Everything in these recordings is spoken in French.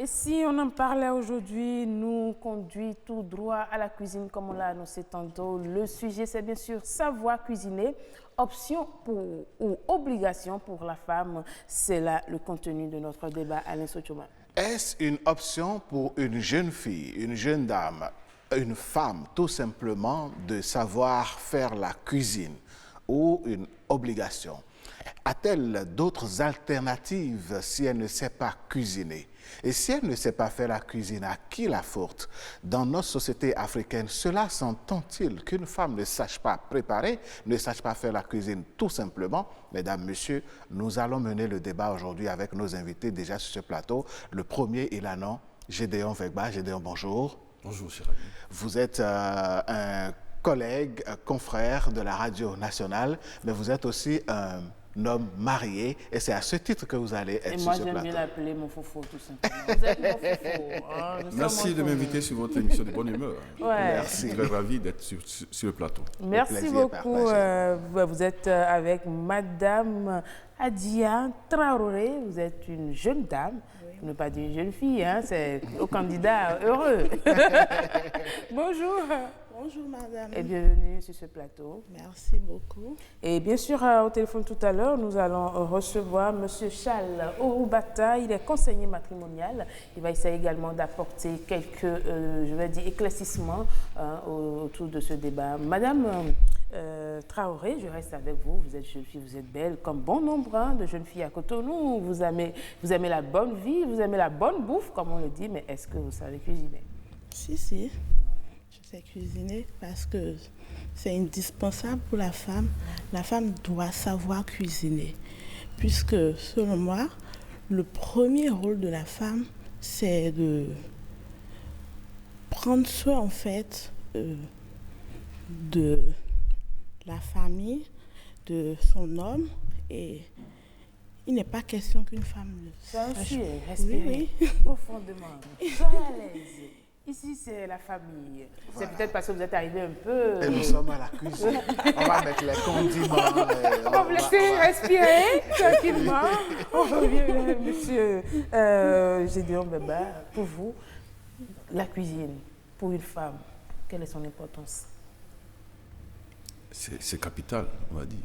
Et si on en parlait aujourd'hui, nous conduit tout droit à la cuisine, comme on l'a annoncé tantôt. Le sujet, c'est bien sûr savoir cuisiner. Option ou obligation pour la femme, c'est là le contenu de notre débat. Alain Sochoma. Est-ce une option pour une jeune fille, une jeune dame, une femme, tout simplement, de savoir faire la cuisine ou une obligation? A-t-elle d'autres alternatives si elle ne sait pas cuisiner? Et si elle ne sait pas faire la cuisine, à qui la faute? Dans notre société africaine, cela s'entend-il qu'une femme ne sache pas préparer, ne sache pas faire la cuisine tout simplement? Mesdames, Messieurs, nous allons mener le débat aujourd'hui avec nos invités déjà sur ce plateau. Le premier, il a nom Gédéon Vegba. Gédéon, bonjour. Bonjour, cher ami. Vous êtes un collègue, confrère de la radio nationale, mais vous êtes aussi un homme marié, et c'est à ce titre que vous allez être sur ce plateau. Et moi, j'aime bien l'appeler mon foufou, tout simplement. Vous êtes mon foufou. Hein, merci de m'inviter sur votre émission de bonne humeur. Ouais. Merci. Je suis très ravi d'être sur le plateau. Merci beaucoup. Vous êtes avec Madame Adia Traoré. Vous êtes une jeune dame. Oui. Pour ne pas dire une jeune fille, hein, c'est au candidat heureux. Bonjour. Bonjour madame. Et bienvenue sur ce plateau. Merci beaucoup. Et bien sûr, au téléphone tout à l'heure, nous allons recevoir M. Charles Orubata. Il est conseiller matrimonial. Il va essayer également d'apporter quelques, je vais dire, éclaircissements autour de ce débat. Madame Traoré, je reste avec vous. Vous êtes jeune fille, vous êtes belle, comme bon nombre de jeunes filles à Cotonou. Vous aimez la bonne vie, vous aimez la bonne bouffe, comme on le dit, mais est-ce que vous savez cuisiner? Si. Je sais cuisiner parce que c'est indispensable pour la femme. La femme doit savoir cuisiner. Puisque, selon moi, le premier rôle de la femme, c'est de prendre soin, en fait, de la famille, de son homme. Et il n'est pas question qu'une femme ne sache. Respirez profondément. Soyez à l'aise. Ici, c'est la famille. Voilà. C'est peut-être parce que vous êtes arrivé un peu... Et nous sommes à la cuisine. On va mettre les condiments. On va vous laisser respirer tranquillement. On revient, monsieur Gédéon Vegba. Pour vous, la cuisine, pour une femme, quelle est son importance? C'est capital, on va dire.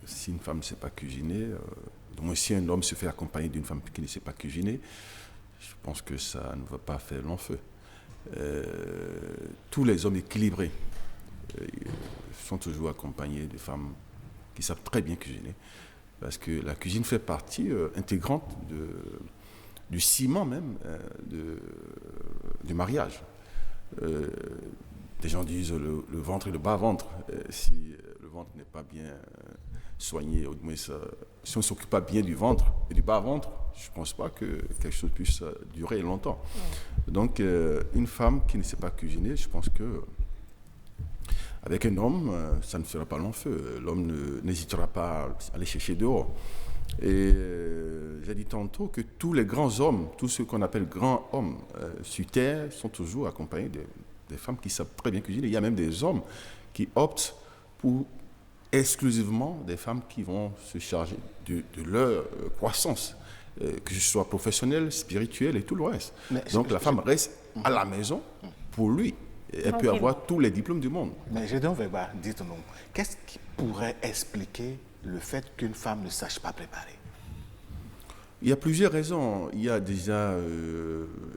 Si une femme ne sait pas cuisiner, du moins si un homme se fait accompagner d'une femme qui ne sait pas cuisiner, je pense que ça ne va pas faire long feu. Tous les hommes équilibrés sont toujours accompagnés de femmes qui savent très bien cuisiner. Parce que la cuisine fait partie intégrante du ciment même du mariage. Des gens disent le ventre et le bas-ventre. Si le ventre n'est pas bien soigné, au moins si on ne s'occupe pas bien du ventre et du bas-ventre, je ne pense pas que quelque chose puisse durer longtemps. Donc, une femme qui ne sait pas cuisiner, je pense que avec un homme, ça ne fera pas long feu. L'homme n'hésitera pas à aller chercher dehors. Et j'ai dit tantôt que tous les grands hommes, tous ceux qu'on appelle grands hommes sur Terre, sont toujours accompagnés des femmes qui savent très bien cuisiner. Il y a même des hommes qui optent pour exclusivement des femmes qui vont se charger de leur croissance, que ce soit professionnelle, spirituelle et tout le reste. Donc la femme reste à la maison pour lui. Elle peut avoir tous les diplômes du monde. Mais Gédéon Vegba, dites-nous, qu'est-ce qui pourrait expliquer le fait qu'une femme ne sache pas préparer? Il y a plusieurs raisons. Il y a déjà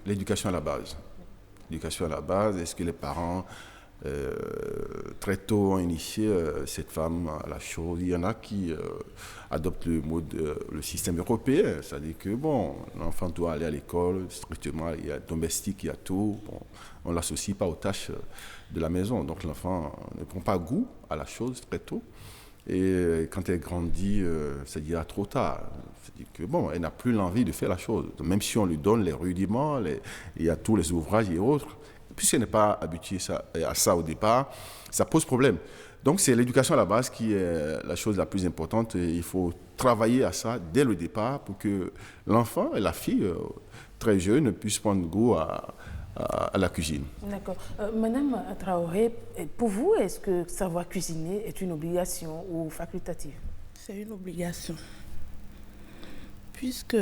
l'éducation à la base. L'éducation à la base, est-ce que les parents très tôt ont initié cette femme à la chose? Il y en a qui adoptent le système européen, c'est-à-dire que bon, l'enfant doit aller à l'école, strictement, il y a domestique, il y a tout. Bon, on ne l'associe pas aux tâches de la maison, donc l'enfant ne prend pas goût à la chose très tôt. Et quand elle grandit, c'est-à-dire trop tard. C'est-à-dire que bon, elle n'a plus l'envie de faire la chose. Donc, même si on lui donne les rudiments, il y a tous les ouvrages et autres, puisqu'elle n'est pas habituée à ça au départ, ça pose problème. Donc c'est l'éducation à la base qui est la chose la plus importante. Et il faut travailler à ça dès le départ pour que l'enfant et la fille, très jeune, puissent prendre goût à la cuisine. D'accord. Madame Traoré, pour vous, est-ce que savoir cuisiner est une obligation ou facultative? C'est une obligation. Puisque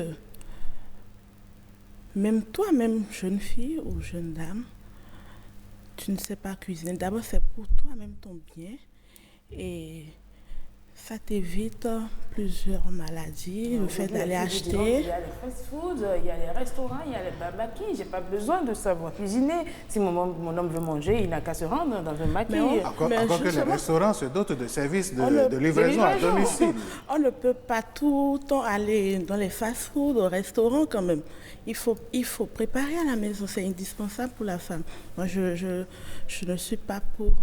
même toi-même, jeune fille ou jeune dame, tu ne sais pas cuisiner. D'abord, c'est pour toi-même ton bien et ça t'évite plusieurs maladies, le fait d'aller acheter. Il y a les fast-food, il y a les restaurants, il y a les babaki. Je n'ai pas besoin de savoir cuisiner. Si mon homme veut manger, il n'a qu'à se rendre dans un maquis. Encore que les restaurants se dotent de services de livraison à domicile. On ne peut pas tout le temps aller dans les fast-food, au restaurant quand même. Il faut préparer à la maison, c'est indispensable pour la femme. Moi, je ne suis pas pour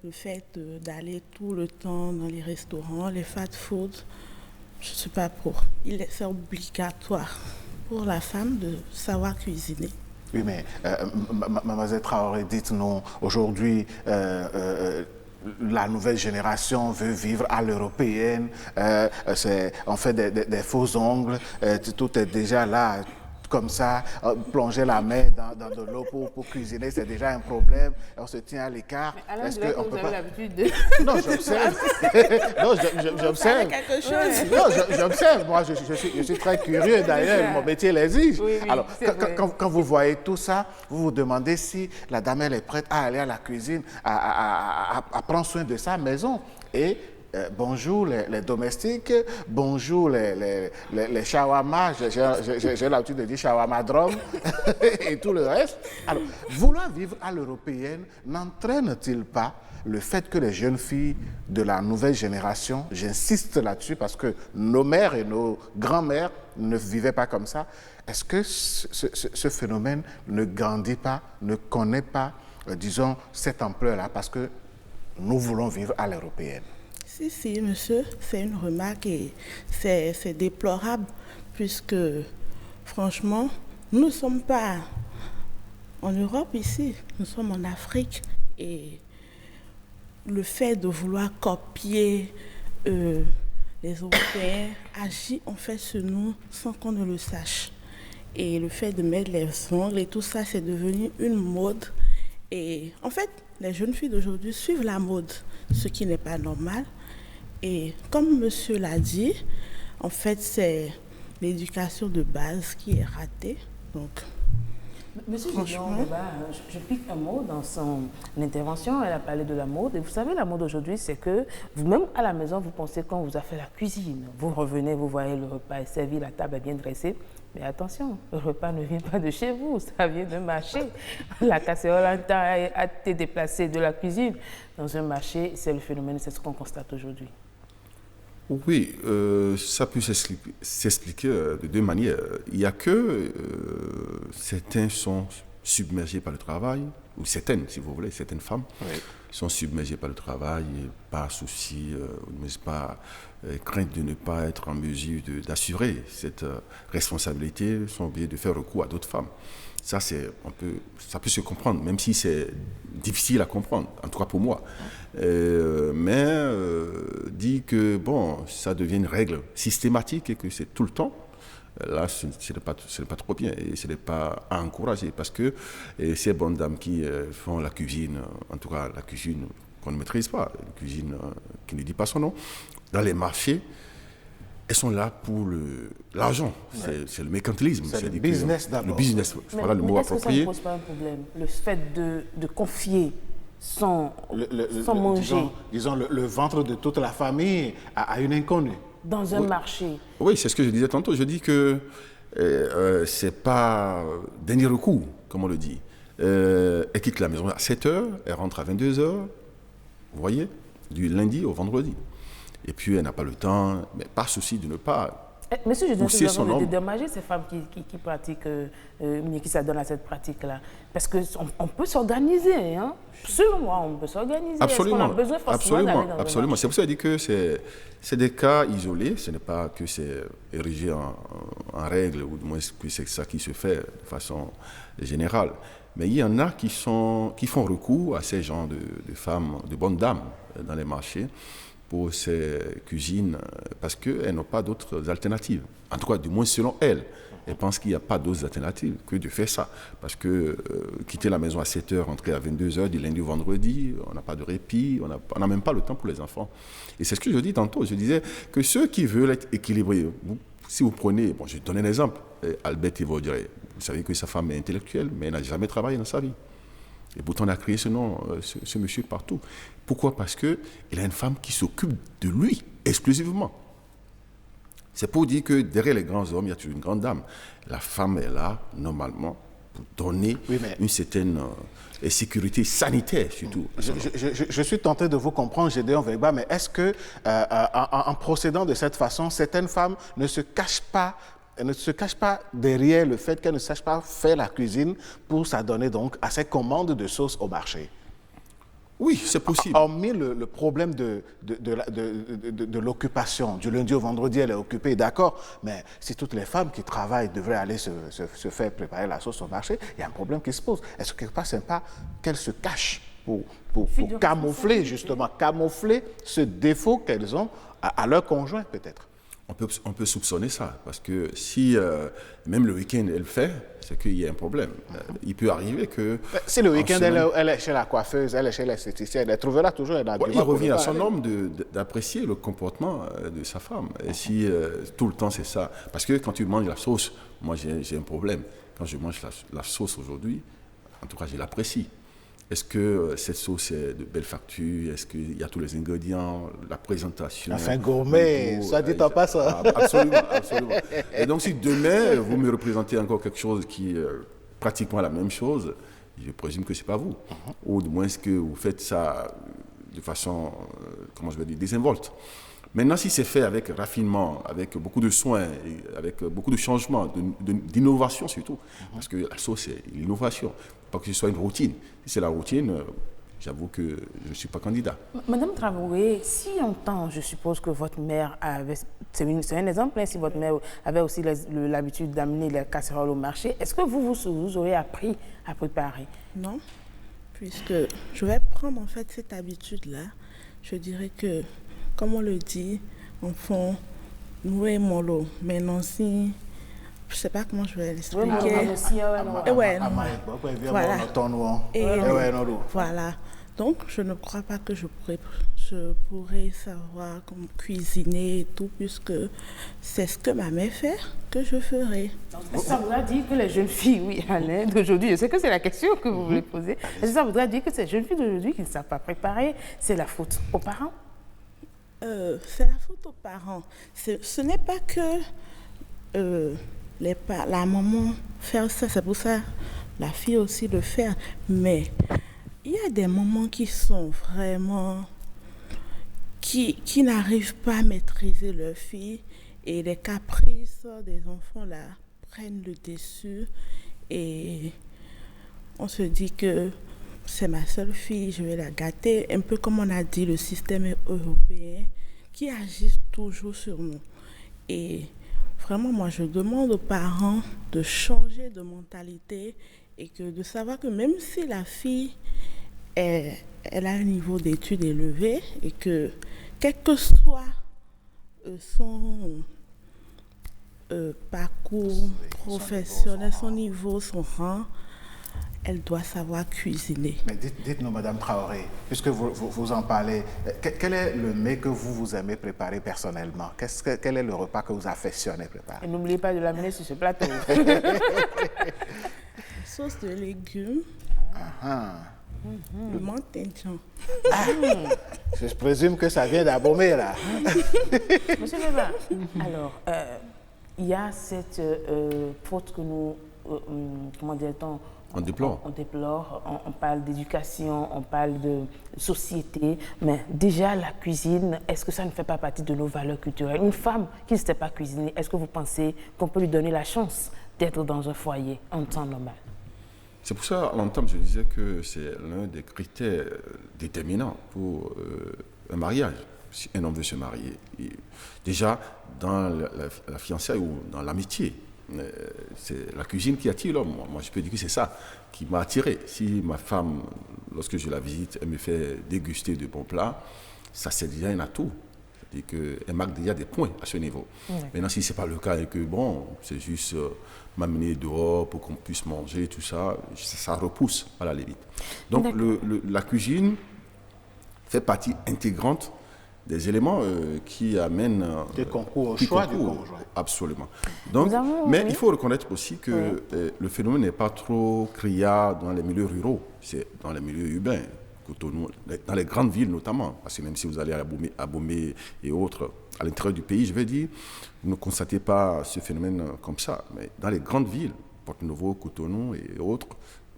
le fait d'aller tout le temps dans les restaurants, les fast-food. Je ne suis pas pour. C'est obligatoire pour la femme de savoir cuisiner. Oui, mais Mademoiselle Traoré, dites-nous, aujourd'hui, la nouvelle génération veut vivre à l'européenne, on fait des faux ongles, tout est déjà là, comme ça, plonger la main dans de l'eau pour cuisiner, c'est déjà un problème, on se tient à l'écart. Est-ce que vous avez l'habitude de... Non, j'observe. Non, j'observe. Quelque chose. Non, j'observe. Moi, je suis très curieux d'ailleurs, mon métier l'exige. Oui, alors, quand vous voyez tout ça, vous vous demandez si la dame, elle est prête à aller à la cuisine, à prendre soin de sa maison. Et bonjour les domestiques, bonjour les shawarma, j'ai l'habitude de dire shawarma drum et tout le reste. Alors, vouloir vivre à l'européenne n'entraîne-t-il pas le fait que les jeunes filles de la nouvelle génération, j'insiste là-dessus parce que nos mères et nos grands-mères ne vivaient pas comme ça, est-ce que ce phénomène ne grandit pas, ne connaît pas, disons, cette ampleur-là parce que nous voulons vivre à l'européenne? Si, monsieur, c'est une remarque et c'est déplorable puisque, franchement, nous ne sommes pas en Europe ici, nous sommes en Afrique et le fait de vouloir copier les Européens agit en fait sur nous sans qu'on ne le sache. Et le fait de mettre les ongles et tout ça, c'est devenu une mode. Et en fait, les jeunes filles d'aujourd'hui suivent la mode, ce qui n'est pas normal. Et comme monsieur l'a dit, en fait, c'est l'éducation de base qui est ratée. Donc, Monsieur Gédéon, je pique un mot dans son intervention. Elle a parlé de la mode. Et vous savez, la mode aujourd'hui, c'est que vous-même à la maison, vous pensez qu'on vous a fait la cuisine. Vous revenez, vous voyez le repas est servi, la table est bien dressée. Mais attention, le repas ne vient pas de chez vous, ça vient d'un marché. La casserole a été déplacée de la cuisine dans un marché. C'est le phénomène, c'est ce qu'on constate aujourd'hui. Oui, ça peut s'expliquer de deux manières. Il n'y a que certains sont submergés par le travail, ou certaines, si vous voulez, certaines femmes sont submergées par le travail, par souci, pas crainte de ne pas être en mesure d'assurer cette responsabilité, sont obligées de faire recours à d'autres femmes. Ça peut se comprendre, même si c'est difficile à comprendre, en tout cas pour moi. Dit que bon, ça devient une règle systématique et que c'est tout le temps, là, ce n'est pas trop bien et ce n'est pas à encourager parce que ces bonnes dames qui font la cuisine, en tout cas la cuisine qu'on ne maîtrise pas, la cuisine qui ne dit pas son nom, dans les marchés, elles sont là pour l'argent. C'est le mercantilisme. C'est le business d'abord. Le business, voilà le mot approprié. Est-ce que ça ne pose pas un problème, le fait de confier sans manger disons le ventre de toute la famille à une inconnue? Dans un marché. Oui, c'est ce que je disais tantôt. Je dis que c'est pas dernier recours, comme on le dit. Elle quitte la maison à 7h, elle rentre à 22h, vous voyez, du lundi au vendredi. Et puis, elle n'a pas le temps, mais pas souci de ne pas Monsieur, je pousser son dois homme. dédommager ces femmes qui pratiquent, qui s'adonnent à cette pratique-là. Parce qu'on peut s'organiser, hein. Selon moi, on peut s'organiser. Absolument. Est-ce qu'on a besoin forcément d'aller dans absolument. C'est pour ça que je dis que c'est des cas isolés. Ce n'est pas que c'est érigé en règle, ou du moins que c'est ça qui se fait de façon générale. Mais il y en a qui font recours à ces genres de femmes, de bonnes dames dans les marchés, pour ces cuisines, parce qu'elles n'ont pas d'autres alternatives. En tout cas, du moins selon elles. Elles pensent qu'il n'y a pas d'autres alternatives que de faire ça. Parce que quitter la maison à 7h, rentrer à 22h, du lundi au vendredi, on n'a pas de répit, on n'a même pas le temps pour les enfants. Et c'est ce que je dis tantôt. Je disais que ceux qui veulent être équilibrés, si vous prenez, bon, je vais te donner un exemple, Albert Evor dirait, vous savez que sa femme est intellectuelle, mais elle n'a jamais travaillé dans sa vie. Et pourtant, on a créé ce nom, ce monsieur partout. Pourquoi? Parce qu'il a une femme qui s'occupe de lui, exclusivement. C'est pour dire que derrière les grands hommes, il y a toujours une grande dame. La femme est là, normalement, pour donner une certaine sécurité sanitaire, surtout. Je suis tenté de vous comprendre, Gédéon Wegba, mais est-ce que, en procédant de cette façon, certaines femmes ne se cachent pas derrière le fait qu'elles ne sachent pas faire la cuisine pour s'adonner donc à ces commandes de sauce au marché? Oui, c'est possible. Hormis le problème de l'occupation, du lundi au vendredi, elle est occupée, d'accord, mais si toutes les femmes qui travaillent devraient aller se faire préparer la sauce au marché, il y a un problème qui se pose. Est-ce que quelque part, ce n'est pas qu'elles se cachent pour camoufler, justement, camoufler ce défaut qu'elles ont à leur conjoint, peut-être? On peut soupçonner ça, parce que si même le week-end elle le fait, c'est qu'il y a un problème. Il peut arriver que... Si le week-end elle est chez la coiffeuse, elle est chez l'esthéticienne, elle trouvera toujours un argument. Il revient à son homme d'apprécier le comportement de sa femme. Et si tout le temps c'est ça... Parce que quand tu manges la sauce, moi j'ai un problème. Quand je mange la sauce aujourd'hui, en tout cas je l'apprécie. Est-ce que cette sauce est de belle facture? Est-ce qu'il y a tous les ingrédients, la présentation? Enfin, gourmet, soit dit en passant. Absolument, absolument. Et donc, si demain, vous me représentez encore quelque chose qui est pratiquement la même chose, je présume que ce n'est pas vous. Ou du moins, est-ce que vous faites ça de façon, comment je vais dire, désinvolte. Maintenant, si c'est fait avec raffinement, avec beaucoup de soins, et avec beaucoup de changements, d'innovation surtout, parce que la sauce, c'est l'innovation, pas que ce soit une routine. Si c'est la routine, j'avoue que je ne suis pas candidat. Madame Traoré, si en temps, je suppose que votre mère avait, c'est un exemple, hein, si votre mère avait aussi l'habitude d'amener les casseroles au marché, est-ce que vous aurez appris à préparer? Non, puisque je vais prendre en fait cette habitude-là. Je dirais que, comme on le dit, enfant, nous aimons l'eau, mais non si... Je ne sais pas comment je vais l'expliquer. Voilà. Donc, je ne crois pas que je pourrais savoir comment cuisiner et tout, puisque c'est ce que ma mère fait que je ferai. Ça voudra dire que les jeunes filles, oui, Alain, d'aujourd'hui, je sais que c'est la question que vous voulez poser, ça voudra dire que ces jeunes filles d'aujourd'hui qui ne savent pas préparer, c'est la faute aux parents? C'est la faute aux parents. Ce n'est pas que... la maman faire ça, c'est pour ça la fille aussi le faire. Mais il y a des moments qui sont vraiment... qui n'arrivent pas à maîtriser leur fille et les caprices des enfants là prennent le dessus et on se dit que c'est ma seule fille, je vais la gâter. Un peu comme on a dit, le système européen qui agit toujours sur nous. Et vraiment, moi, je demande aux parents de changer de mentalité et de savoir que même si la fille, elle a un niveau d'études élevé et que, quel que soit son parcours professionnel, son niveau, son rang, elle doit savoir cuisiner. Mais dites-nous, Madame Traoré, puisque vous en parlez, quel est le mets que vous aimez préparer personnellement? Quel est le repas que vous affectionnez préparer? Et n'oubliez pas de l'amener sur ce plateau. Sauce de légumes. Le montaignon. Je présume que ça vient d'Abomey, là. Monsieur Wegba, alors, il y a cette faute que nous, comment dirait-on, on déplore. On déplore, on parle d'éducation, on parle de société, mais déjà la cuisine, est-ce que ça ne fait pas partie de nos valeurs culturelles? Une femme qui ne sait pas cuisiner, est-ce que vous pensez qu'on peut lui donner la chance d'être dans un foyer en temps normal? C'est pour ça, à l'entame, je disais que c'est l'un des critères déterminants pour un mariage, si un homme veut se marier. Et déjà, dans la fiançailles ou dans l'amitié, c'est la cuisine qui attire l'homme. Moi, je peux dire que c'est ça qui m'a attiré. Si ma femme, lorsque je la visite, elle me fait déguster de bons plats, ça c'est déjà un atout. C'est-à-dire qu'elle marque déjà des points à ce niveau. Maintenant, si ce n'est pas le cas et que, bon, c'est juste m'amener dehors pour qu'on puisse manger, tout ça, ça repousse à la limite. Donc, la cuisine fait partie intégrante des éléments qui amènent... Qui concourent au choix du conjoint. Absolument. Donc, mais il faut reconnaître aussi que le phénomène n'est pas trop criard dans les milieux ruraux, c'est dans les milieux urbains, Cotonou, dans les grandes villes notamment, parce que même si vous allez à Bomé et autres, à l'intérieur du pays, je veux dire, vous ne constatez pas ce phénomène comme ça. Mais dans les grandes villes, Porto-Novo, Cotonou et autres,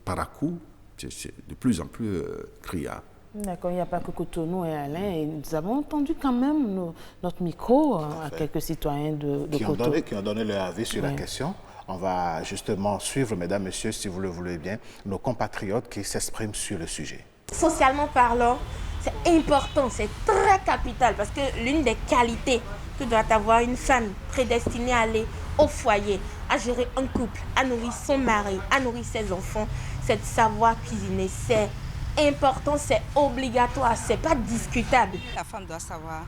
Parakou, c'est de plus en plus criard. D'accord, il n'y a pas que Cotonou et Alain. Et nous avons entendu quand même notre micro à quelques citoyens de Cotonou. Qui ont donné leur avis sur la question. On va justement suivre, mesdames, messieurs, si vous le voulez bien, nos compatriotes qui s'expriment sur le sujet. Socialement parlant, c'est important, c'est très capital parce que l'une des qualités que doit avoir une femme prédestinée à aller au foyer, à gérer un couple, à nourrir son mari, à nourrir ses enfants, c'est de savoir cuisiner. C'est important, c'est obligatoire, c'est pas discutable. La femme doit savoir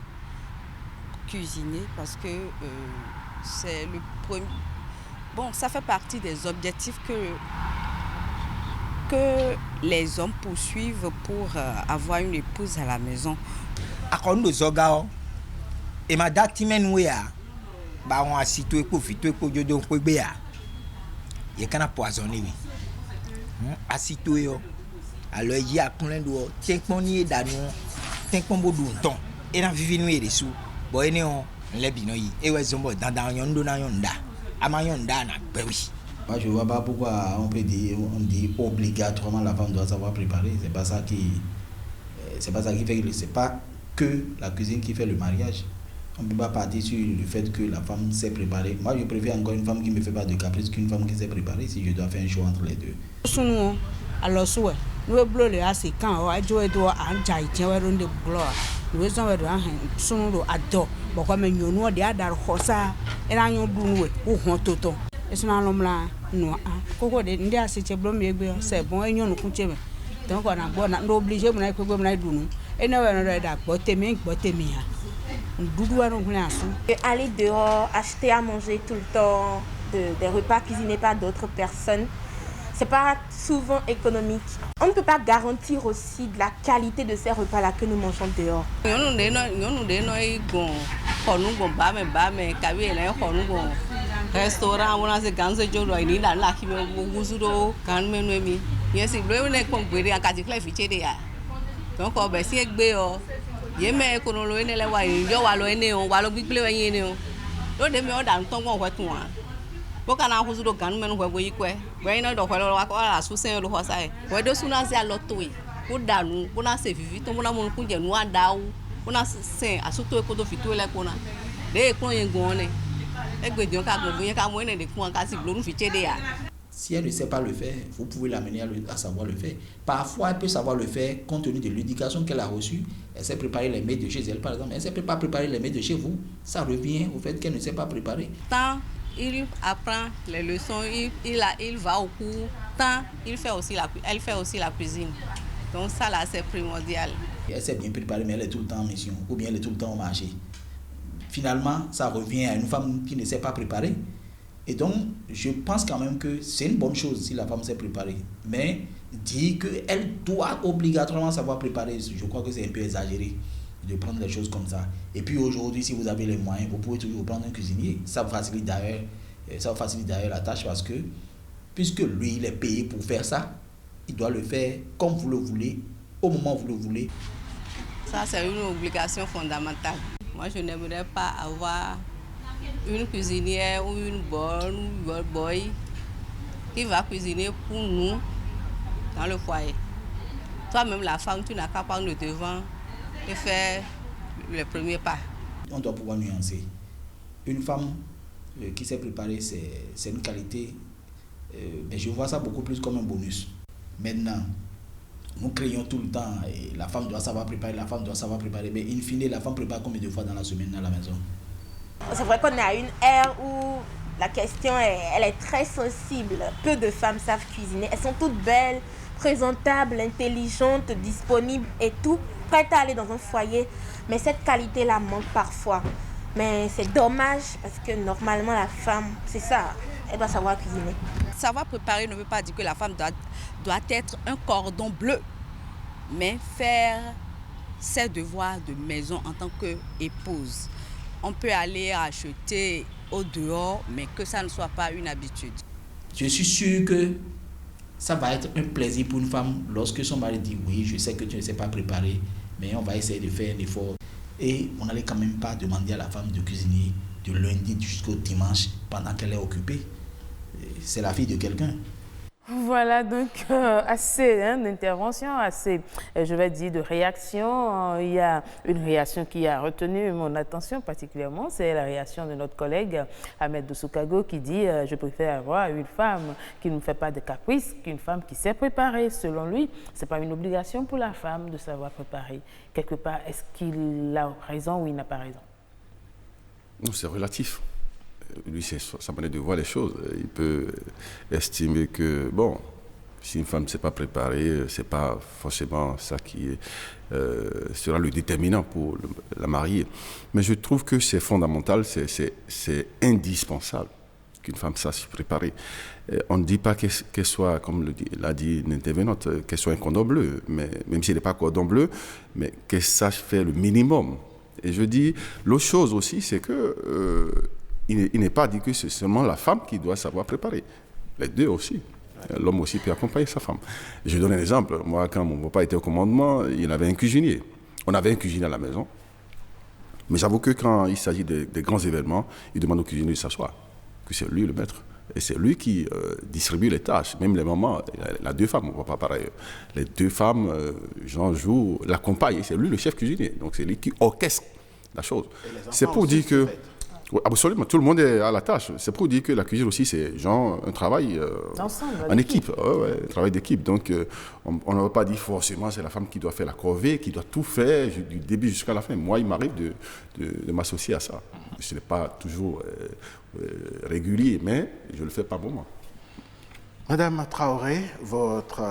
cuisiner parce que c'est le premier. Bon, ça fait partie des objectifs que les hommes poursuivent pour avoir une épouse à la maison. Akondo zogao e ma dati menwea ba won asito epo fito epo jojo ko gbe ya ye kana poisonné wi asito yo alors yi akunle do tienpon ni danu tienpon bodu nton e na vivi nu ere su bo ene on le bi no yi e we zombo dandan yon do na yon da ama yon da na gbe wi. Moi, je ne vois pas pourquoi on dit obligatoirement la femme doit savoir préparer. C'est pas ça qui fait. C'est pas que la cuisine qui fait le mariage. On ne peut pas partir sur le fait que la femme sait préparer. Moi, je préfère encore une femme qui ne me fait pas de caprice qu'une femme qui sait préparer si je dois faire un choix entre les deux. Alors, nous avons le assez quand on joue à un jaï, on a de gloire. Nous sommes à son ado. Bon, comme nous avons des rosa, et là, nous avons tout. Et c'est un homme là, non. Coco de India, c'est c'est bon, et nous couchons. Donc, on a bon, on obligé, on a que vous m'avez dit, et nous avons botté. Aller dehors, acheter à manger tout le temps, des repas cuisinés par d'autres personnes, c'est pas souvent économique. On ne peut pas garantir aussi de la qualité de ces repas-là que nous mangeons dehors. Restaurant on a se ganze jolo ni la la ki me guzudo kan menu mi yen si blo ne kon gbere an ka ti clef che de ya donc o be si egbe o ye me ko no lo ne le wa yin yo wa lo ene o wa lo gbigble we yin ni o lo de me o da nton won hwetun a bo kana guzudo kan menu hwe go yikwe we ina do hwe lo wa ko la su sen lo ho sai we do su na se a lo to yi ko danu ko na se vivi to mo na mo kun je nu adawu ko na sen asuto e ko do fitu le ko na de ko yin gon ne. Si elle ne sait pas le faire, vous pouvez l'amener à savoir le faire. Parfois, elle peut savoir le faire compte tenu de l'éducation qu'elle a reçue. Elle sait préparer les mets de chez elle, par exemple. Elle ne sait pas préparer les mets de chez vous. Ça revient au fait qu'elle ne sait pas préparer. Tant il apprend les leçons, il va au cours, tant elle fait aussi la cuisine. Donc ça, là, c'est primordial. Elle sait bien préparer, mais elle est tout le temps en mission. Ou bien elle est tout le temps au marché. Finalement, ça revient à une femme qui ne sait pas préparer. Et donc, je pense quand même que c'est une bonne chose si la femme sait préparer. Mais dire qu'elle doit obligatoirement savoir préparer, je crois que c'est un peu exagéré de prendre les choses comme ça. Et puis aujourd'hui, si vous avez les moyens, vous pouvez toujours prendre un cuisinier. Ça vous facilite d'ailleurs la tâche parce que, puisque lui, il est payé pour faire ça, il doit le faire comme vous le voulez, au moment où vous le voulez. Ça, c'est une obligation fondamentale. Moi, je n'aimerais pas avoir une cuisinière ou une bonne boy qui va cuisiner pour nous dans le foyer. Toi-même, la femme, tu n'as qu'à prendre le devant et faire le premier pas. On doit pouvoir nuancer. Une femme qui sait préparer, c'est une qualité, mais je vois ça beaucoup plus comme un bonus. Maintenant, nous crions tout le temps, et la femme doit savoir préparer, mais in fine, la femme prépare combien de fois dans la semaine à la maison? C'est vrai qu'on est à une ère où la question elle est très sensible. Peu de femmes savent cuisiner. Elles sont toutes belles, présentables, intelligentes, disponibles et tout, prêtes à aller dans un foyer. Mais cette qualité-là manque parfois. Mais c'est dommage parce que normalement la femme, c'est ça, elle doit savoir cuisiner. Savoir préparer ne veut pas dire que la femme doit être un cordon bleu, mais faire ses devoirs de maison en tant qu'épouse. On peut aller acheter au dehors, mais que ça ne soit pas une habitude. Je suis sûr que ça va être un plaisir pour une femme lorsque son mari dit oui, je sais que tu ne sais pas préparer, mais on va essayer de faire un effort. Et on n'allait quand même pas demander à la femme de cuisiner de lundi jusqu'au dimanche pendant qu'elle est occupée. C'est la fille de quelqu'un. Voilà donc assez d'interventions, assez, je vais dire, de réactions. Il y a une réaction qui a retenu mon attention particulièrement, c'est la réaction de notre collègue Ahmed Doussoukago qui dit je préfère avoir une femme qui ne me fait pas de caprices qu'une femme qui sait préparer. Selon lui, ce n'est pas une obligation pour la femme de savoir préparer. Quelque part, est-ce qu'il a raison ou il n'a pas raison? Non, c'est relatif. Lui, c'est sa manière de voir les choses. Il peut estimer que, bon, si une femme ne s'est pas préparée, ce n'est pas forcément ça qui sera le déterminant pour la marier. Mais je trouve que c'est fondamental, c'est indispensable qu'une femme sache se préparer. On ne dit pas qu'elle soit, comme l'a dit l'intervenante, qu'elle soit un cordon bleu, mais, même si elle n'est pas cordon bleu, mais qu'elle sache faire le minimum. Et je dis, l'autre chose aussi, c'est que il n'est pas dit que c'est seulement la femme qui doit savoir préparer. Les deux aussi. L'homme aussi peut accompagner sa femme. Je donne un exemple. Moi, quand mon papa était au commandement, il y avait un cuisinier. On avait un cuisinier à la maison. Mais j'avoue que quand il s'agit des grands événements, il demande au cuisinier de s'asseoir. Que c'est lui le maître. Et c'est lui qui distribue les tâches. Même les mamans, il a deux femmes, mon papa pareil. Les deux femmes, Jean joue, l'accompagnent. C'est lui le chef cuisinier. Donc c'est lui qui orchestre la chose. C'est pour dire que... Oui, absolument, tout le monde est à la tâche. C'est pour dire que la cuisine aussi, c'est genre un travail en équipe, un travail d'équipe. Donc, on ne va pas dire forcément c'est la femme qui doit faire la corvée, qui doit tout faire du début jusqu'à la fin. Moi, il m'arrive de m'associer à ça. Ce n'est pas toujours régulier, mais je le fais par moment. Madame Traoré, votre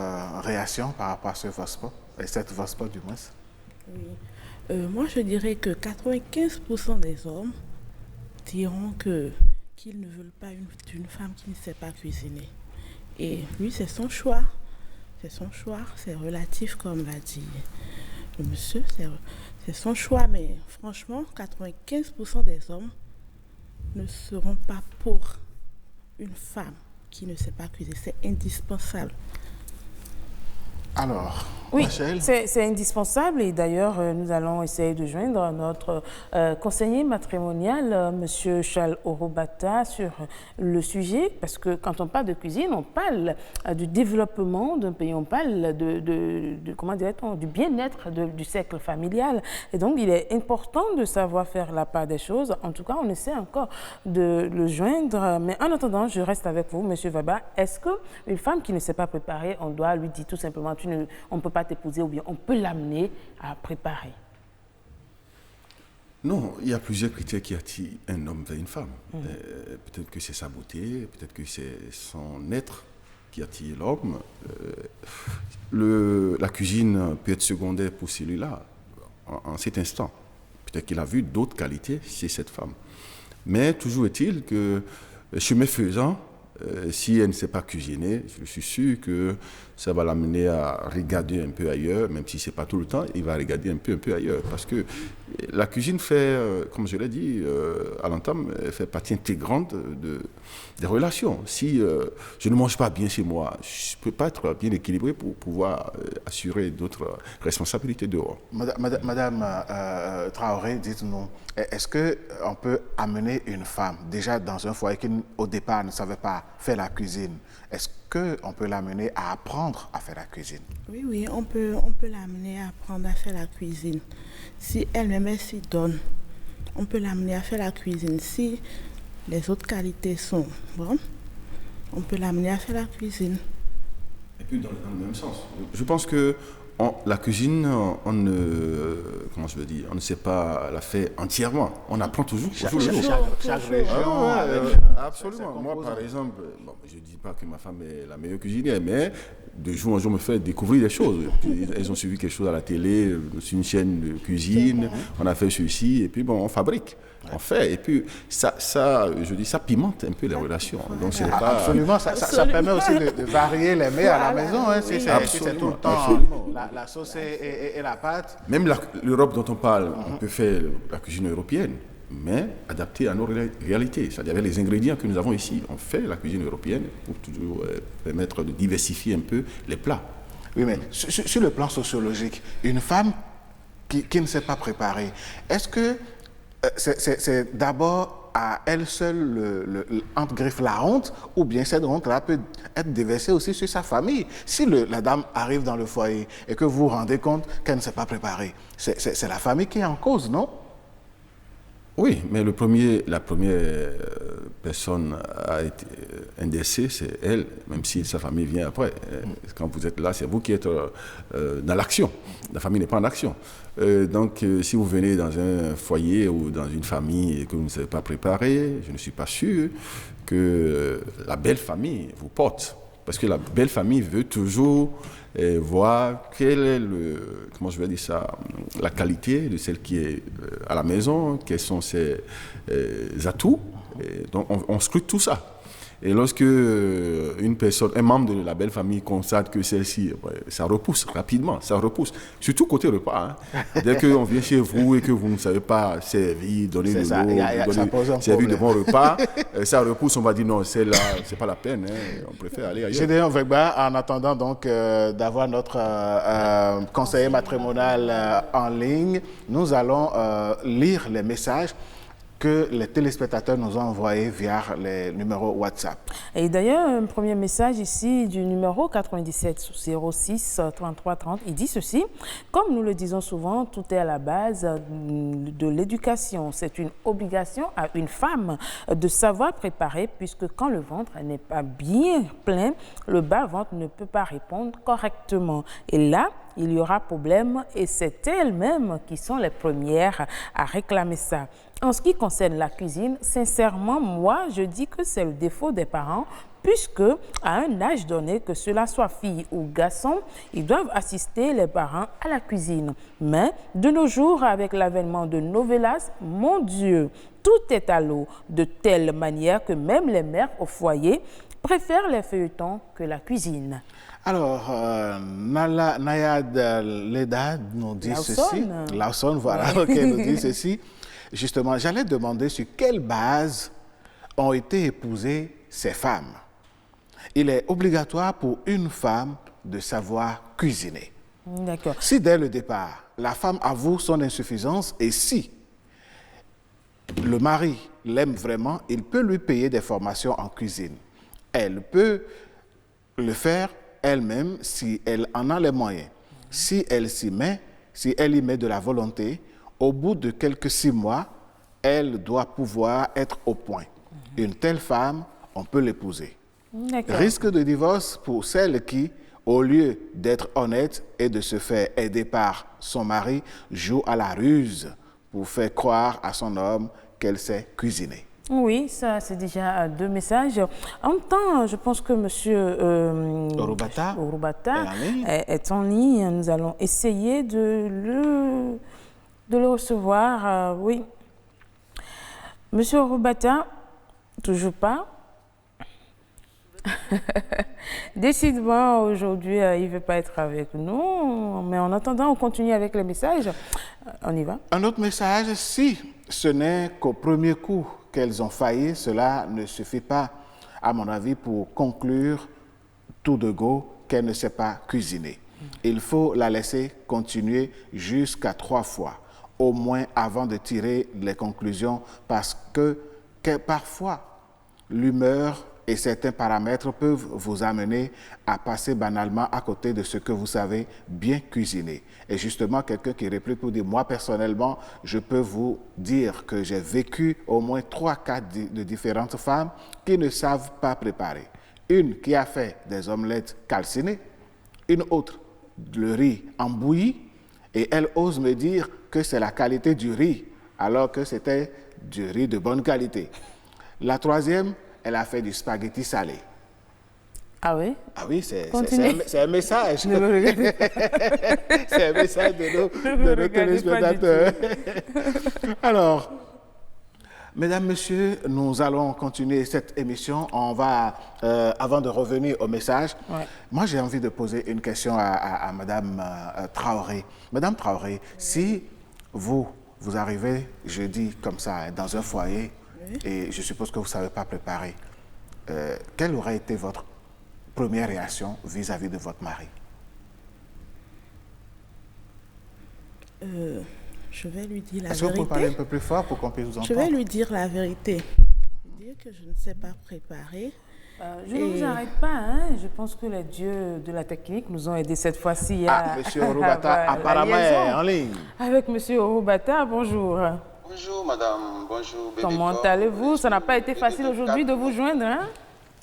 réaction par rapport à ce Vosport, et cette Vosport du moins? Oui. Moi, je dirais que 95% des hommes diront qu'ils ne veulent pas d'une femme qui ne sait pas cuisiner. Et lui, c'est son choix. C'est son choix, c'est relatif comme l'a dit le monsieur, c'est son choix. Mais franchement, 95% des hommes ne seront pas pour une femme qui ne sait pas cuisiner. C'est indispensable. Alors, oui, c'est indispensable et d'ailleurs, nous allons essayer de joindre notre conseiller matrimonial, M. Charles Orobata, sur le sujet, parce que quand on parle de cuisine, on parle du développement d'un pays, on parle comment dirait-on, du bien-être du cercle familial. Et donc, il est important de savoir faire la part des choses. En tout cas, on essaie encore de le joindre. Mais en attendant, je reste avec vous, M. Vaba. Est-ce qu'une femme qui ne s'est pas préparée, on doit lui dire tout simplement, on ne peut pas t'épouser ou bien on peut l'amener à préparer? Non, il y a plusieurs critères qui attirent un homme vers une femme. Peut-être que c'est sa beauté, peut-être que c'est son être qui attire l'homme. La cuisine peut être secondaire pour celui-là, en cet instant. Peut-être qu'il a vu d'autres qualités chez cette femme. Mais toujours est-il que, chemin faisant, si elle ne sait pas cuisiner, je suis sûr que ça va l'amener à regarder un peu ailleurs, même si ce n'est pas tout le temps, il va regarder un peu ailleurs. Parce que la cuisine fait, comme je l'ai dit à l'entame, fait partie intégrante des relations. Si je ne mange pas bien chez moi, je ne peux pas être bien équilibré pour pouvoir assurer d'autres responsabilités dehors. Madame Traoré, dites-nous, est-ce qu'on peut amener une femme, déjà dans un foyer qui au départ ne savait pas faire la cuisine, est-ce qu'on peut l'amener à apprendre à faire la cuisine? Oui, on peut l'amener à apprendre à faire la cuisine. Si elle-même s'y donne, on peut l'amener à faire la cuisine. Si les autres qualités sont bonnes, on peut l'amener à faire la cuisine. Et puis dans le même sens. Je pense que la cuisine, comment je veux dire, on ne sait pas la faire entièrement. On apprend toujours. Chaque région. Absolument. Moi, par exemple, bon, je ne dis pas que ma femme est la meilleure cuisinière, mais de jour en jour, me fait découvrir des choses. Puis, elles ont suivi quelque chose à la télé, sur une chaîne de cuisine, on a fait ceci, et puis bon, on fabrique. On fait, et puis ça, je dis, ça pimente un peu les relations. Donc, c'est pas... Absolument, ça permet aussi de varier les mets à la maison. Hein, si c'est tout le temps la sauce et la pâte. Même l'Europe dont on parle, on peut faire la cuisine européenne, mais adaptée à nos réalités. C'est-à-dire avec les ingrédients que nous avons ici, on fait la cuisine européenne pour toujours permettre de diversifier un peu les plats. Oui, mais sur le plan sociologique, une femme qui ne s'est pas préparée, est-ce que c'est d'abord à elle seule, entre griffes, la honte, ou bien cette honte-là peut être déversée aussi sur sa famille? Si la dame arrive dans le foyer et que vous vous rendez compte qu'elle ne s'est pas préparée, c'est la famille qui est en cause, non? Oui, mais la première personne à être indexée, c'est elle, même si sa famille vient après. Quand vous êtes là, c'est vous qui êtes dans l'action. La famille n'est pas en action. Donc, si vous venez dans un foyer ou dans une famille et que vous ne savez pas préparer, je ne suis pas sûr que la belle famille vous porte. Parce que la belle famille veut toujours voir quelle est comment je vais dire ça, la qualité de celle qui est à la maison, quels sont ses atouts. Et donc on scrute tout ça. Et lorsque un membre de la belle famille constate que celle-ci, ça repousse rapidement, ça repousse. Surtout côté repas. Hein. Dès qu'on vient chez vous et que vous ne savez pas servir, donner de l'eau, servir de bons repas, ça repousse, on va dire non, celle-là, c'est pas la peine, hein, on préfère aller ailleurs. Gédéon Vegba, en attendant donc d'avoir notre conseiller matrimonial en ligne, nous allons lire les messages que les téléspectateurs nous ont envoyés via les numéros WhatsApp. Et d'ailleurs, un premier message ici du numéro 97 06 33 30, il dit ceci: comme nous le disons souvent, tout est à la base de l'éducation. C'est une obligation à une femme de savoir préparer, puisque quand le ventre n'est pas bien plein, le bas-ventre ne peut pas répondre correctement. Et là, il y aura problème, et c'est elles-mêmes qui sont les premières à réclamer ça. En ce qui concerne la cuisine, sincèrement, moi, je dis que c'est le défaut des parents, puisque à un âge donné, que cela soit fille ou garçon, ils doivent assister les parents à la cuisine. Mais de nos jours, avec l'avènement de novelas, mon Dieu, tout est à l'eau, de telle manière que même les mères au foyer préfèrent les feuilletons que la cuisine. Alors, Nayad Leda nous dit ceci. Lawson, voilà, nous dit ceci. Justement, j'allais demander sur quelle base ont été épousées ces femmes. Il est obligatoire pour une femme de savoir cuisiner. D'accord. Si dès le départ, la femme avoue son insuffisance et si le mari l'aime vraiment, il peut lui payer des formations en cuisine. Elle peut le faire elle-même si elle en a les moyens. Si elle s'y met, si elle y met de la volonté, au bout de quelques 6 mois, elle doit pouvoir être au point. Une telle femme, on peut l'épouser. Risque de divorce pour celle qui, au lieu d'être honnête et de se faire aider par son mari, joue à la ruse pour faire croire à son homme qu'elle sait cuisiner. Oui, ça c'est déjà 2 messages. En même temps, je pense que M. Orubata est en ligne. Nous allons essayer de le recevoir. Oui. M. Orubata, toujours pas. Décidément, aujourd'hui, il ne veut pas être avec nous. Mais en attendant, on continue avec les messages. On y va. Un autre message, si ce n'est qu'au premier coup qu'elles ont failli, cela ne suffit pas, à mon avis, pour conclure tout de go qu'elle ne sait pas cuisiner. Il faut la laisser continuer jusqu'à 3 fois, au moins avant de tirer les conclusions, parce que parfois, l'humeur et certains paramètres peuvent vous amener à passer banalement à côté de ce que vous savez bien cuisiner. Et justement, quelqu'un qui réplique pour dire, moi personnellement, je peux vous dire que j'ai vécu au moins 3 cas de différentes femmes qui ne savent pas préparer. Une qui a fait des omelettes calcinées, une autre le riz en bouillie, et elle ose me dire que c'est la qualité du riz, alors que c'était du riz de bonne qualité. La troisième, elle a fait du spaghetti salé. Ah oui? Ah oui, c'est un message. Ne me regardez pas. C'est un message de nos téléspectateurs. Alors, mesdames, messieurs, nous allons continuer cette émission. On va, avant de revenir au message, moi j'ai envie de poser une question à Madame Traoré. Madame Traoré, si vous arrivez jeudi comme ça dans un foyer, et je suppose que vous ne savez pas préparer, quelle aurait été votre première réaction vis-à-vis de votre mari? Je vais lui dire la Est-ce que vous vérité. pouvez parler un peu plus fort pour qu'on puisse vous entendre? Je vais lui dire la vérité. Dire que je ne sais pas préparer. Je ne vous arrête pas, hein. Je pense que les dieux de la technique nous ont aidés cette fois-ci à... Monsieur Orubata apparemment est en ligne. Avec Monsieur Orubata, bonjour. Bonjour madame, bonjour bébé. Comment allez-vous? Ça n'a pas été facile aujourd'hui de vous joindre, hein?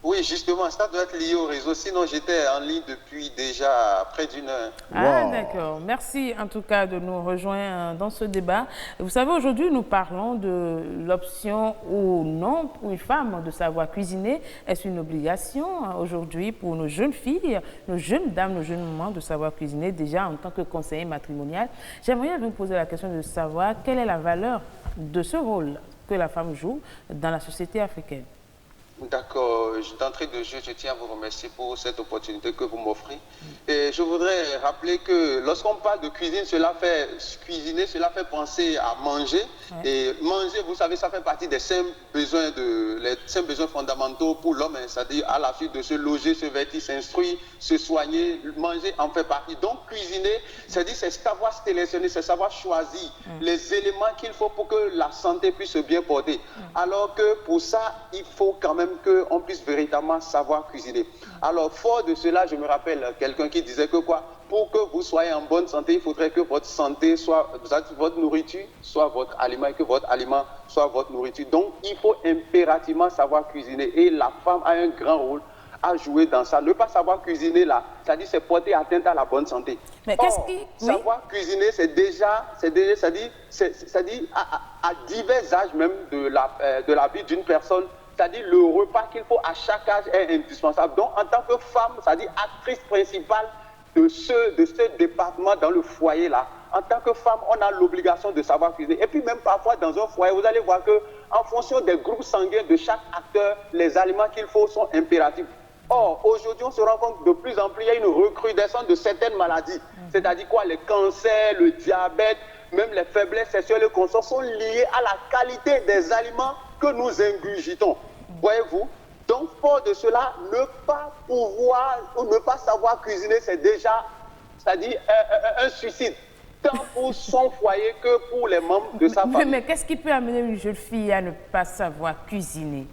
Oui, justement, ça doit être lié au réseau. Sinon, j'étais en ligne depuis déjà près d'une heure. Ah, d'accord. Merci en tout cas de nous rejoindre dans ce débat. Vous savez, aujourd'hui, nous parlons de l'option ou non pour une femme de savoir cuisiner. Est-ce une obligation aujourd'hui pour nos jeunes filles, nos jeunes dames, nos jeunes mamans de savoir cuisiner déjà en tant que conseiller matrimonial? J'aimerais vous poser la question de savoir quelle est la valeur de ce rôle que la femme joue dans la société africaine. D'accord, d'entrée de jeu, je tiens à vous remercier pour cette opportunité que vous m'offrez. Et je voudrais rappeler que lorsqu'on parle de cuisine, cuisiner, cela fait penser à manger. Et manger, vous savez, ça fait partie des 5 besoins, les 5 besoins fondamentaux pour l'homme, hein, c'est-à-dire à la suite de se loger, se vêtir, s'instruire, se soigner, manger en fait partie. Donc cuisiner, c'est-à-dire c'est savoir sélectionner, c'est savoir choisir les éléments qu'il faut pour que la santé puisse bien porter. Alors que pour ça, il faut quand même qu'on puisse véritablement savoir cuisiner. Alors, fort de cela, je me rappelle quelqu'un qui disait que quoi, pour que vous soyez en bonne santé, il faudrait que votre santé soit, votre nourriture soit votre aliment et que votre aliment soit votre nourriture. Donc, il faut impérativement savoir cuisiner et la femme a un grand rôle à jouer dans ça. Ne pas savoir cuisiner là, c'est-à-dire c'est porter atteinte à la bonne santé. Mais qu'est-ce qui... Savoir cuisiner, c'est-à-dire à divers âges même de la vie d'une personne, c'est-à-dire le repas qu'il faut à chaque âge est indispensable. Donc en tant que femme, c'est-à-dire actrice principale de ce département dans le foyer là, en tant que femme, on a l'obligation de savoir cuisiner. Et puis même parfois dans un foyer, vous allez voir que en fonction des groupes sanguins de chaque acteur, les aliments qu'il faut sont impératifs. Or, aujourd'hui, on se rend compte que de plus en plus, il y a une recrudescence de certaines maladies. C'est-à-dire quoi? Les cancers, le diabète, même les faiblesses sexuelles et consorts sont liées à la qualité des aliments que nous ingurgitons. Voyez-vous? Donc, fort de cela, ne pas pouvoir ou ne pas savoir cuisiner, c'est déjà, c'est-à-dire un suicide, tant pour son foyer que pour les membres de sa famille. Mais qu'est-ce qui peut amener une jeune fille à ne pas savoir cuisiner?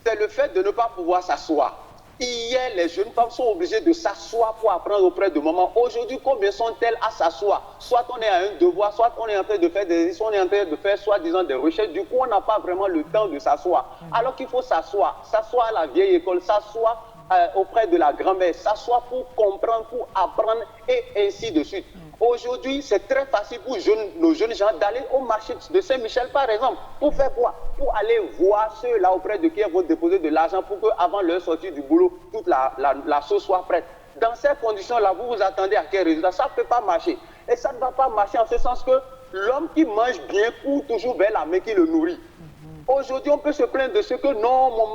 C'est le fait de ne pas pouvoir s'asseoir. Hier, les jeunes femmes sont obligées de s'asseoir pour apprendre auprès de maman. Aujourd'hui, combien sont-elles à s'asseoir? Soit on est à un devoir, soit on est en train de faire des soit on est en train de faire soi-disant des recherches. Du coup, on n'a pas vraiment le temps de s'asseoir. Alors qu'il faut s'asseoir à la vieille école, s'asseoir auprès de la grand-mère, s'asseoir pour comprendre, pour apprendre et ainsi de suite. Aujourd'hui, c'est très facile pour nos jeunes gens d'aller au marché de Saint-Michel, par exemple, pour faire quoi? Pour aller voir ceux-là auprès de qui ils vont déposer de l'argent pour qu'avant leur sortie du boulot, toute la sauce soit prête. Dans ces conditions-là, vous vous attendez à quel résultat? Ça ne peut pas marcher. Et ça ne va pas marcher en ce sens que l'homme qui mange bien court toujours vers la main qui le nourrit. Aujourd'hui, on peut se plaindre de ce que non, mon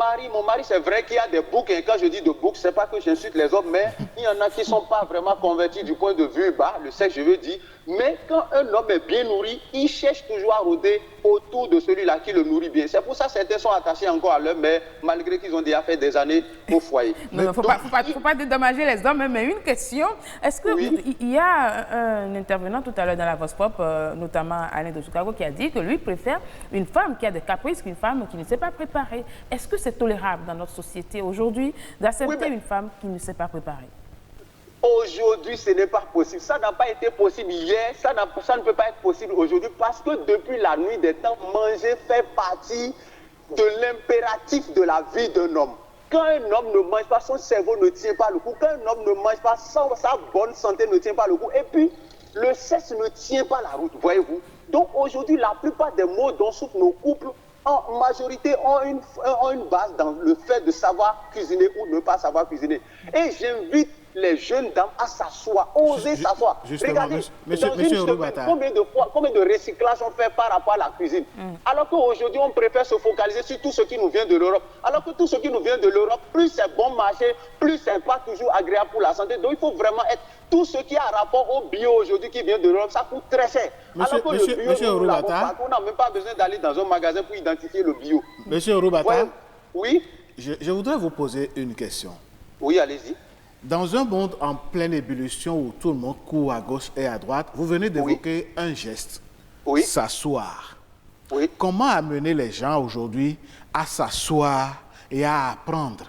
mari, c'est vrai qu'il y a des boucs, et quand je dis de boucs, c'est pas que j'insulte les hommes, mais il y en a qui ne sont pas vraiment convertis du point de vue bas, le sexe, je veux dire. Mais quand un homme est bien nourri, il cherche toujours à rôder autour de celui-là qui le nourrit bien. C'est pour ça que certains sont attachés encore à leur mère, malgré qu'ils ont déjà fait des années au foyer. Il ne faut pas dédommager les hommes, mais une question, est-ce qu'il y a un intervenant tout à l'heure dans la Voix Pop, notamment Alain de Chicago, qui a dit que lui préfère une femme qui a des caprices qu'une femme qui ne s'est pas préparée. Est-ce que c'est tolérable dans notre société aujourd'hui d'accepter une femme qui ne s'est pas préparée? Aujourd'hui, ce n'est pas possible. Ça n'a pas été possible hier, ça ne peut pas être possible aujourd'hui parce que depuis la nuit des temps, manger fait partie de l'impératif de la vie d'un homme. Quand un homme ne mange pas, son cerveau ne tient pas le coup. Quand un homme ne mange pas, sa bonne santé ne tient pas le coup. Et puis, le sexe ne tient pas la route, voyez-vous. Donc aujourd'hui, la plupart des maux dont souffrent nos couples, en majorité, ont une base dans le fait de savoir cuisiner ou ne pas savoir cuisiner. Et j'invite les jeunes dames à s'asseoir, oser s'asseoir. Regardez, monsieur Oroubata, combien de recyclage on fait par rapport à la cuisine. Alors qu'aujourd'hui, on préfère se focaliser sur tout ce qui nous vient de l'Europe. Alors que tout ce qui nous vient de l'Europe, plus c'est bon marché, plus c'est pas toujours agréable pour la santé. Donc il faut vraiment être... Tout ce qui a rapport au bio aujourd'hui qui vient de l'Europe, ça coûte très cher. Alors que le bio, on n'a même pas besoin d'aller dans un magasin pour identifier le bio. Monsieur Oroubata, oui, je voudrais vous poser une question. Oui, allez-y. Dans un monde en pleine ébullition où tout le monde court à gauche et à droite, vous venez d'évoquer un geste, s'asseoir. Oui. Comment amener les gens aujourd'hui à s'asseoir et à apprendre?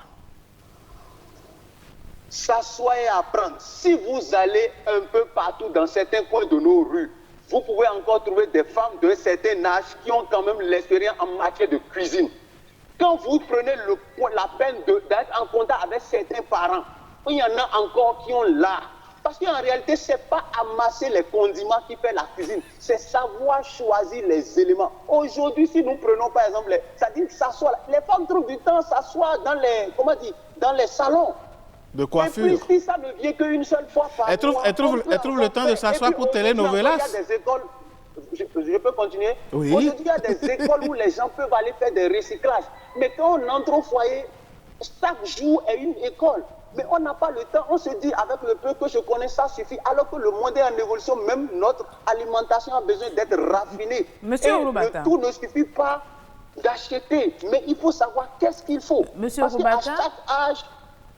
S'asseoir et apprendre. Si vous allez un peu partout dans certains coins de nos rues, vous pouvez encore trouver des femmes d'un certain âge qui ont quand même l'expérience en matière de cuisine. Quand vous prenez la peine d'être en contact avec certains parents, il y en a encore qui ont l'art. Parce qu'en réalité, ce n'est pas amasser les condiments qui fait la cuisine, c'est savoir choisir les éléments. Aujourd'hui, si nous prenons par exemple, c'est-à-dire s'asseoir, les femmes trouvent du temps à s'asseoir dans les salons. De coiffure. Et puis, si ça ne vient qu'une seule fois par mois, elle trouve le temps de s'asseoir pour télénovelas. Il y a des écoles, je peux continuer? Oui. Aujourd'hui, il y a des écoles où les gens peuvent aller faire des recyclages. Mais quand on entre au foyer, chaque jour est une école. Mais on n'a pas le temps, on se dit avec le peu que je connais, ça suffit. Alors que le monde est en évolution, même notre alimentation a besoin d'être raffinée. Monsieur Oroubata. Tout ne suffit pas d'acheter, mais il faut savoir qu'est-ce qu'il faut. Monsieur Parce Oroubata.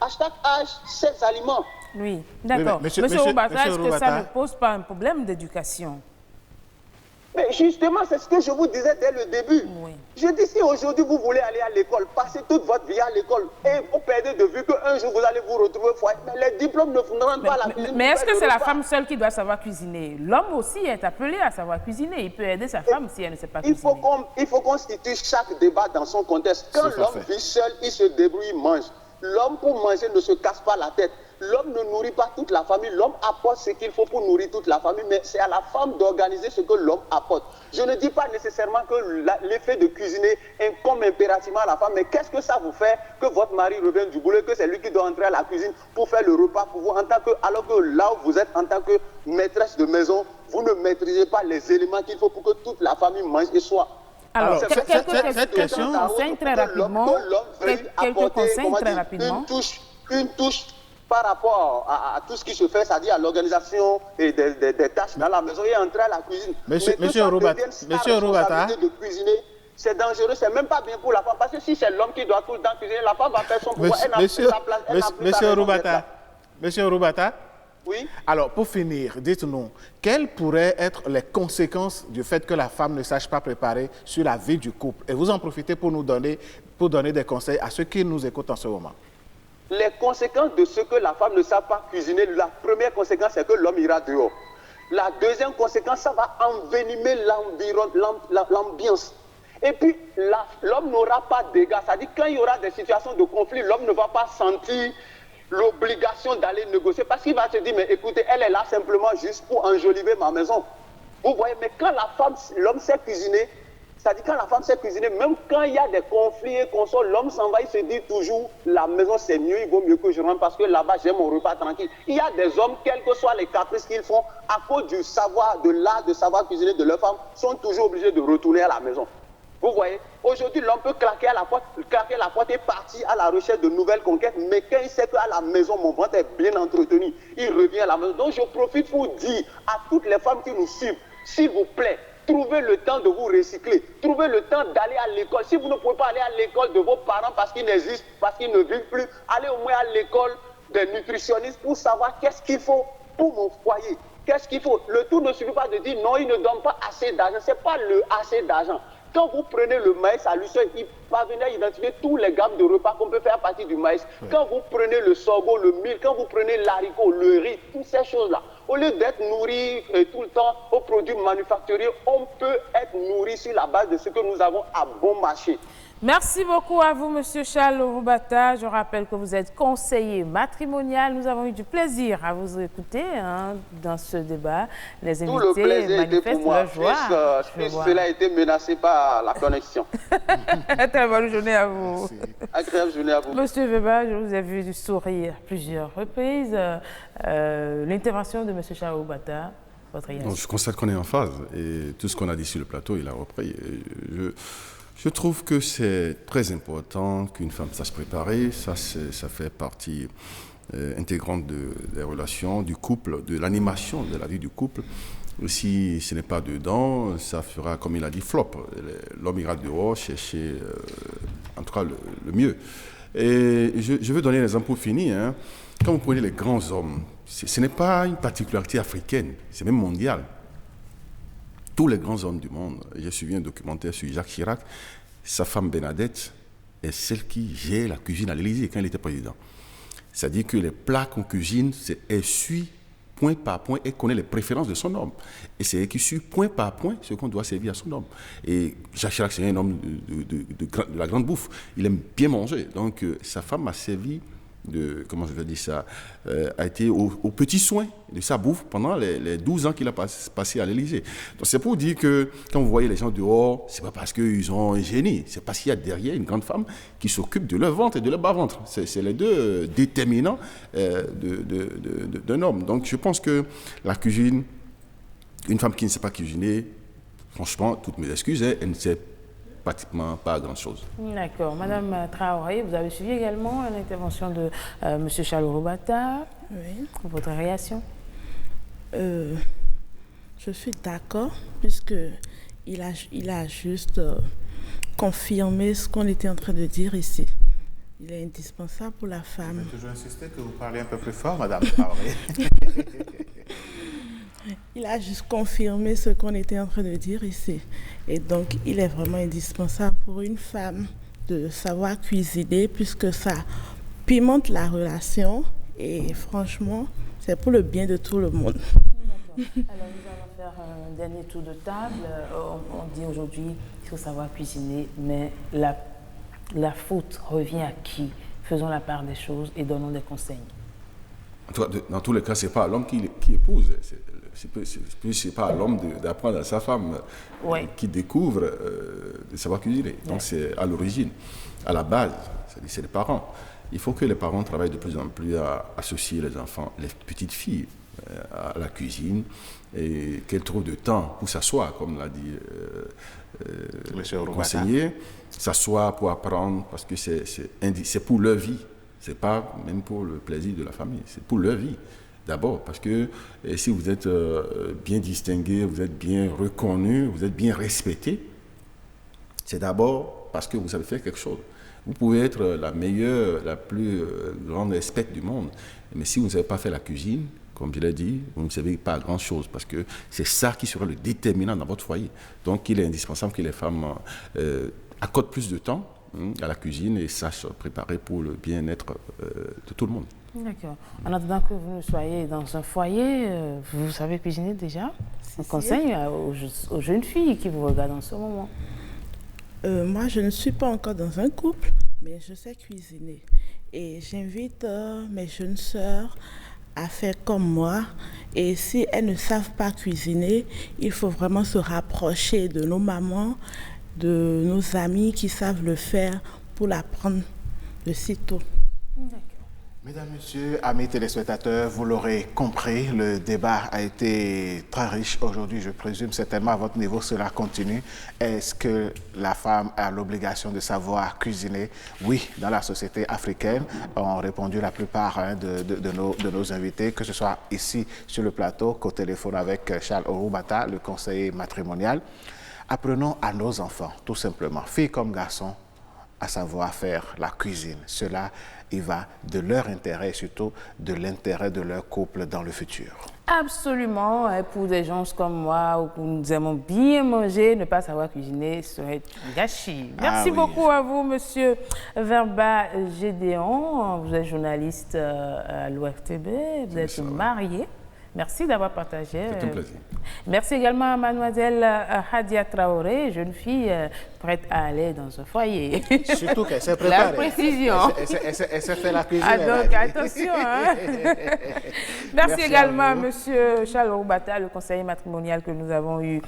À chaque âge, ces aliments. Oui, d'accord. Monsieur Oroubata, est-ce que ça ne pose pas un problème d'éducation? Mais justement, c'est ce que je vous disais dès le début. Oui. Je dis, si aujourd'hui vous voulez aller à l'école, passer toute votre vie à l'école, et vous perdez de vue qu'un jour vous allez vous retrouver au foyer, mais les diplômes ne rendent pas la cuisine. Mais est-ce que c'est la femme seule qui doit savoir cuisiner? L'homme aussi est appelé à savoir cuisiner. Il peut aider sa femme si elle ne sait pas cuisiner. Il faut qu'on situe chaque débat dans son contexte. Quand l'homme vit seul, il se débrouille, il mange. L'homme, pour manger, ne se casse pas la tête. L'homme ne nourrit pas toute la famille. L'homme apporte ce qu'il faut pour nourrir toute la famille, mais c'est à la femme d'organiser ce que l'homme apporte. Je ne dis pas nécessairement que l'effet de cuisiner incombe impérativement à la femme, mais qu'est-ce que ça vous fait que votre mari revienne du boulot, que c'est lui qui doit entrer à la cuisine pour faire le repas pour vous, alors que là où vous êtes en tant que maîtresse de maison, vous ne maîtrisez pas les éléments qu'il faut pour que toute la famille mange et soit. Alors, quelques conseils très rapidement. Une touche par rapport à tout ce qui se fait, c'est-à-dire à l'organisation des tâches dans la maison et entrer à la cuisine. Monsieur Oroubata, de cuisiner, c'est dangereux, c'est même pas bien pour la femme. Parce que si c'est l'homme qui doit tout le temps cuisiner, la femme va faire son pouvoir. Monsieur Oroubata, oui. Alors, pour finir, dites-nous, quelles pourraient être les conséquences du fait que la femme ne sache pas préparer sur la vie du couple? Et vous en profitez pour donner des conseils à ceux qui nous écoutent en ce moment. Les conséquences de ce que la femme ne sait pas cuisiner, la première conséquence, c'est que l'homme ira dehors. La deuxième conséquence, ça va envenimer l'ambiance. Et puis, l'homme n'aura pas de dégâts. C'est-à-dire, quand il y aura des situations de conflit, l'homme ne va pas sentir l'obligation d'aller négocier parce qu'il va se dire, mais écoutez, elle est là simplement juste pour enjoliver ma maison. Vous voyez, mais quand l'homme sait cuisiner, c'est-à-dire quand la femme sait cuisiner, même quand il y a des conflits et qu'on sort, l'homme s'en va, il se dit toujours, la maison c'est mieux, il vaut mieux que je rentre parce que là-bas j'ai mon repas tranquille. Il y a des hommes, quels que soient les caprices qu'ils font, à cause du savoir, de l'art de savoir cuisiner de leur femme, sont toujours obligés de retourner à la maison. Vous voyez, aujourd'hui l'homme peut claquer la porte et partir à la recherche de nouvelles conquêtes, mais quand il sait qu'à la maison, mon ventre est bien entretenu, il revient à la maison. Donc je profite pour dire à toutes les femmes qui nous suivent, s'il vous plaît, trouvez le temps de vous recycler, trouvez le temps d'aller à l'école. Si vous ne pouvez pas aller à l'école de vos parents parce qu'ils n'existent, parce qu'ils ne vivent plus, allez au moins à l'école des nutritionnistes pour savoir qu'est-ce qu'il faut pour mon foyer. Qu'est-ce qu'il faut? Le tout ne suffit pas de dire non, il ne donne pas assez d'argent. Ce n'est pas le assez d'argent. Quand vous prenez le maïs à lui seul, il parvenait à identifier tous les gammes de repas qu'on peut faire à partir du maïs. Oui. Quand vous prenez le sorgho, le mil, quand vous prenez l'haricot, le riz, toutes ces choses-là. Au lieu d'être nourri tout le temps aux produits manufacturiers, on peut être nourri sur la base de ce que nous avons à bon marché. Merci beaucoup à vous, Monsieur Charles Ouroubata. Je rappelle que vous êtes conseiller matrimonial. Nous avons eu du plaisir à vous écouter dans ce débat. Les invités Tout le plaisir était pour moi, leur joie. puisque cela a été menacé par la connexion. Très bonne journée à vous. Merci. Agréable journée à vous. Monsieur Weber, je vous ai vu du sourire à plusieurs reprises. L'intervention de Monsieur Charles Ouroubata, votre réaction? Je constate qu'on est en phase et tout ce qu'on a dit sur le plateau, il a repris. Je trouve que c'est très important qu'une femme sache se préparer. Ça fait partie intégrante des relations, du couple, de l'animation de la vie du couple. Si ce n'est pas dedans, ça fera, comme il a dit, flop. L'homme ira dehors chercher, en tout cas, le mieux. Et je veux donner un exemple pour finir. Quand vous prenez les grands hommes, ce n'est pas une particularité africaine, c'est même mondial. Tous les grands hommes du monde, j'ai suivi un documentaire sur Jacques Chirac, sa femme Bernadette est celle qui gère la cuisine à l'Élysée quand il était président. C'est-à-dire que les plats qu'on cuisine, elle suit point par point et connaît les préférences de son homme. Et c'est elle qui suit point par point ce qu'on doit servir à son homme. Et Jacques Chirac, c'est un homme de la grande bouffe. Il aime bien manger. Donc sa femme a servi a été au petit soin de sa bouffe pendant les 12 ans qu'il a passé à l'Élysée. Donc c'est pour dire que quand vous voyez les gens dehors, c'est pas parce qu'ils ont un génie, c'est parce qu'il y a derrière une grande femme qui s'occupe de leur ventre et de leur bas-ventre. C'est les deux déterminants d'un homme. Donc je pense que la cuisine, une femme qui ne sait pas cuisiner, franchement, toutes mes excuses, elle ne sait pratiquement pas grand-chose. D'accord. Madame Traoré, vous avez suivi également l'intervention de M. Charles Ouroubata. Oui. Votre réaction? Je suis d'accord, puisqu'il a juste confirmé ce qu'on était en train de dire ici. Il est indispensable pour la femme. Je vais toujours insister que vous parlez un peu plus fort, Madame Traoré. Il a juste confirmé ce qu'on était en train de dire ici. Et donc, il est vraiment indispensable pour une femme de savoir cuisiner puisque ça pimente la relation et franchement, c'est pour le bien de tout le monde. Alors, nous allons faire un dernier tour de table. On dit aujourd'hui qu'il faut savoir cuisiner, mais la faute revient à qui? Faisons la part des choses et donnons des conseils. Dans tous les cas, ce n'est pas l'homme qui épouse. C'est pas à l'homme d'apprendre à sa femme qui découvre de savoir cuisiner. Donc c'est à l'origine, à la base, c'est les parents. Il faut que les parents travaillent de plus en plus à associer les enfants, les petites filles à la cuisine et qu'elles trouvent de temps pour s'asseoir, comme l'a dit le conseiller, s'asseoir pour apprendre parce que c'est pour leur vie. C'est pas même pour le plaisir de la famille, c'est pour leur vie. D'abord, parce que si vous êtes bien distingué, vous êtes bien reconnu, vous êtes bien respecté, c'est d'abord parce que vous savez faire quelque chose. Vous pouvez être la meilleure, la plus grande experte du monde, mais si vous ne savez pas faire la cuisine, comme je l'ai dit, vous ne savez pas grand-chose, parce que c'est ça qui sera le déterminant dans votre foyer. Donc, il est indispensable que les femmes accordent plus de temps à la cuisine et sachent préparer pour le bien-être de tout le monde. D'accord. En attendant que vous soyez dans un foyer, vous savez cuisiner déjà? Un conseil aux jeunes filles qui vous regardent en ce moment? Moi, je ne suis pas encore dans un couple, mais je sais cuisiner. Et j'invite mes jeunes sœurs à faire comme moi. Et si elles ne savent pas cuisiner, il faut vraiment se rapprocher de nos mamans, de nos amis qui savent le faire pour l'apprendre de sitôt. D'accord. Mesdames, Messieurs, amis téléspectateurs, vous l'aurez compris, le débat a été très riche aujourd'hui, je présume certainement à votre niveau cela continue. Est-ce que la femme a l'obligation de savoir cuisiner? Oui, dans la société africaine, ont répondu la plupart de nos invités, que ce soit ici sur le plateau, qu'au téléphone avec Charles Ouroubata, le conseiller matrimonial. Apprenons à nos enfants, tout simplement, filles comme garçons, à savoir faire la cuisine. Cela, il va de leur intérêt et surtout de l'intérêt de leur couple dans le futur. Absolument. Et pour des gens comme moi, où nous aimons bien manger, ne pas savoir cuisiner serait gâchis. Merci beaucoup à vous, Monsieur Verba Gédéon. Vous êtes journaliste à l'ORTB, vous êtes marié. Merci d'avoir partagé. C'est un plaisir. Merci également à mademoiselle Hadia Traoré, jeune fille prête à aller dans un foyer. Surtout qu'elle s'est préparée. La précision. Elle s'est fait la cuisine. Ah, donc, attention. Hein. Merci également à monsieur Charles Oubata, le conseiller matrimonial que nous avons eu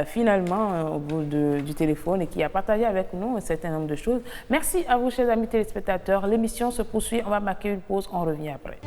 finalement au bout du téléphone et qui a partagé avec nous un certain nombre de choses. Merci à vous, chers amis téléspectateurs. L'émission se poursuit. On va marquer une pause. On revient après.